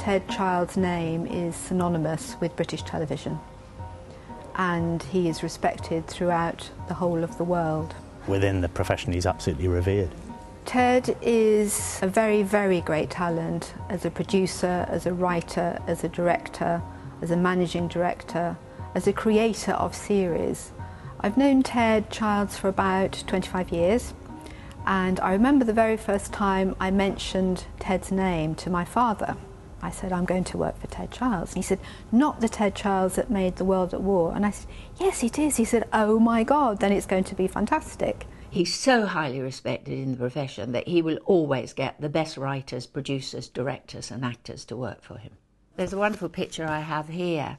Ted Child's name is synonymous with British television, and he is respected throughout the whole of the world. Within the profession, he's absolutely revered. Ted is a very, very great talent as a producer, as a writer, as a director, as a managing director, as a creator of series. I've known Ted Childs for about 25 years, and I remember the very first time I mentioned Ted's name to my father. I said, I'm going to work for Ted Childs. And he said, not the Ted Childs that made The World at War. And I said, yes, it is. He said, oh my God, then it's going to be fantastic. He's so highly respected in the profession that he will always get the best writers, producers, directors and actors to work for him. There's a wonderful picture I have here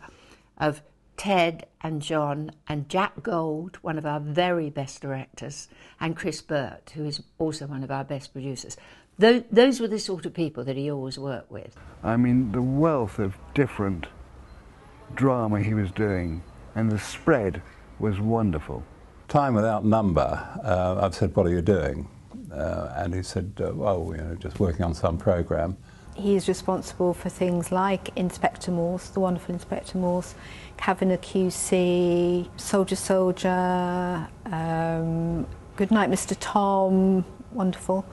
of Ted and John and Jack Gold, one of our very best directors, and Chris BURT, who is also one of our best producers. Those were the sort of people that he always worked with. I mean, the wealth of different drama he was doing, and the spread was wonderful. Time without number, I've said, what are you doing? And he said, well, you know, just working on some programme. He's responsible for things like Inspector Morse, the wonderful Inspector Morse, Cavanagh QC, Soldier Soldier, Goodnight Mr. Tom, wonderful.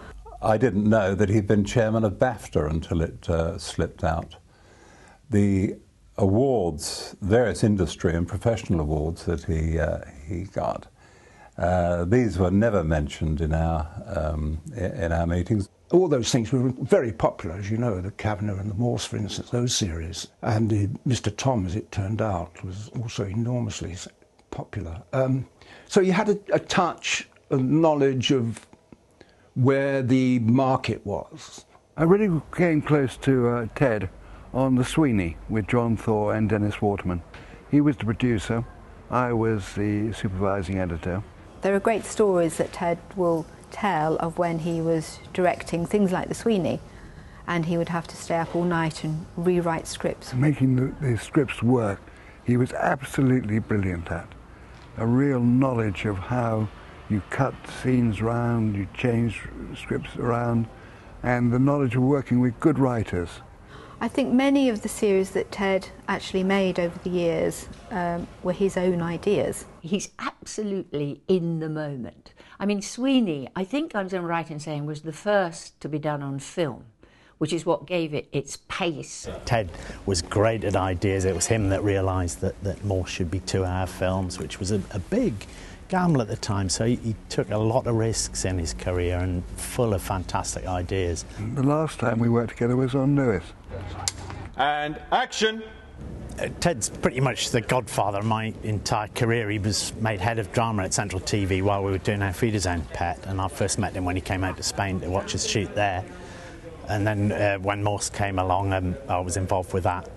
I didn't know that he'd been chairman of BAFTA until it slipped out. The awards, various industry and professional awards that he got, these were never mentioned in our meetings. All those things were very popular, as you know, the Cavanagh and the Morse, for instance, those series. And Mr. Tom, as it turned out, was also enormously popular. So you had a touch, a knowledge of where the market was. I really came close to Ted on The Sweeney with John Thaw and Dennis Waterman. He was the producer, I was the supervising editor. There are great stories that Ted will tell of when he was directing things like The Sweeney, and he would have to stay up all night and rewrite scripts. Making the scripts work, he was absolutely brilliant at. A real knowledge of how you cut scenes around, you change scripts around, and the knowledge of working with good writers. I think many of the series that Ted actually made over the years were his own ideas. He's absolutely in the moment. I mean, Sweeney, I think I'm right in saying, was the first to be done on film, which is what gave it its pace. Ted was great at ideas. It was him that realised that more should be 2-hour films, which was a big gamble at the time, so he took a lot of risks in his career and full of fantastic ideas. The last time we worked together was on Lewis. And action! Ted's pretty much the godfather of my entire career. He was made head of drama at Central TV while we were doing Our Feeder's Own Pet, and I first met him when he came out to Spain to watch us shoot there. And then when Morse came along, I was involved with that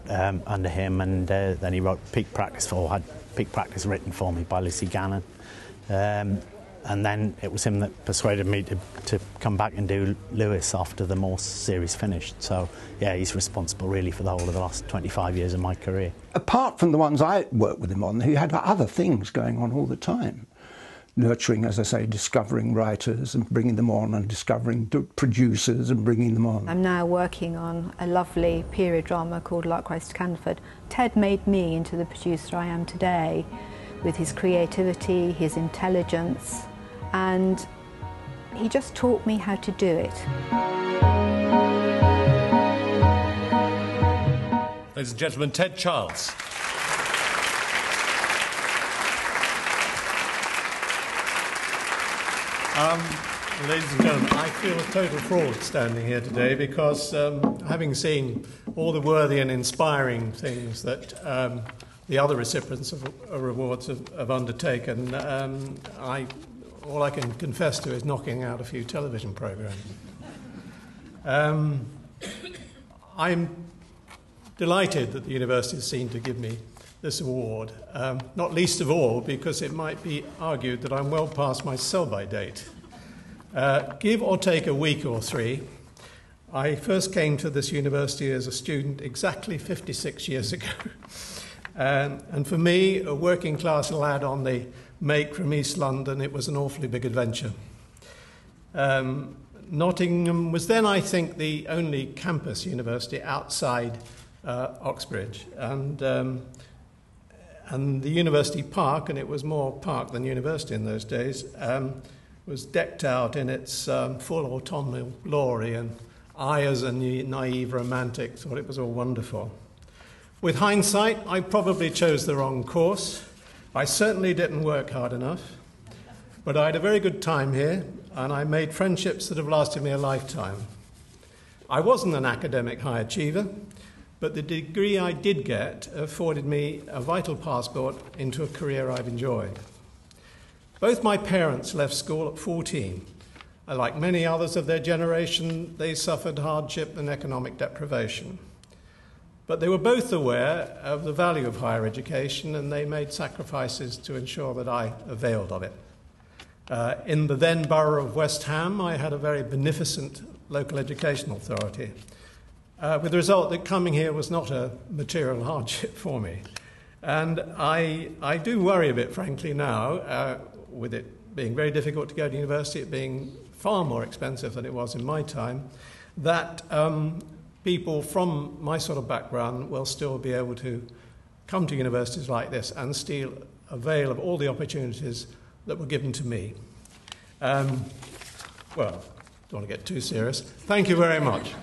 under him, and then he wrote Peak Practice had Peak Practice written for me by Lucy Gannon. And then it was him that persuaded me to come back and do Lewis after the Morse series finished. So, yeah, he's responsible really for the whole of the last 25 years of my career. Apart from the ones I worked with him on, he had other things going on all the time. Nurturing, as I say, discovering writers and bringing them on, and discovering producers and bringing them on. I'm now working on a lovely period drama called Lark Rise to Canford. Ted made me into the producer I am today with his creativity, his intelligence, and he just taught me how to do it. Ladies and gentlemen, Ted Childs. Ladies and gentlemen, I feel a total fraud standing here today because having seen all the worthy and inspiring things that the other recipients of awards have undertaken, all I can confess to is knocking out a few television programmes. I'm delighted that the university is seen to give me this award, not least of all because it might be argued that I'm well past my sell-by date. Give or take a week or three, I first came to this university as a student exactly 56 years ago. And for me, a working class lad on the make from East London, it was an awfully big adventure. Nottingham was then, I think, the only campus university outside Oxbridge, and the university park, and it was more park than university in those days, was decked out in its full autumnal glory, and I, as a naive romantic, thought it was all wonderful. With hindsight, I probably chose the wrong course. I certainly didn't work hard enough, but I had a very good time here, and I made friendships that have lasted me a lifetime. I wasn't an academic high achiever, but the degree I did get afforded me a vital passport into a career I've enjoyed. Both my parents left school at 14. Like many others of their generation, they suffered hardship and economic deprivation. But they were both aware of the value of higher education, and they made sacrifices to ensure that I availed of it. In the then borough of West Ham, I had a very beneficent local education authority, with the result that coming here was not a material hardship for me. And I do worry a bit, frankly, now, with it being very difficult to go to university, it being far more expensive than it was in my time, that people from my sort of background will still be able to come to universities like this and still avail of all the opportunities that were given to me. Well, don't want to get too serious. Thank you very much.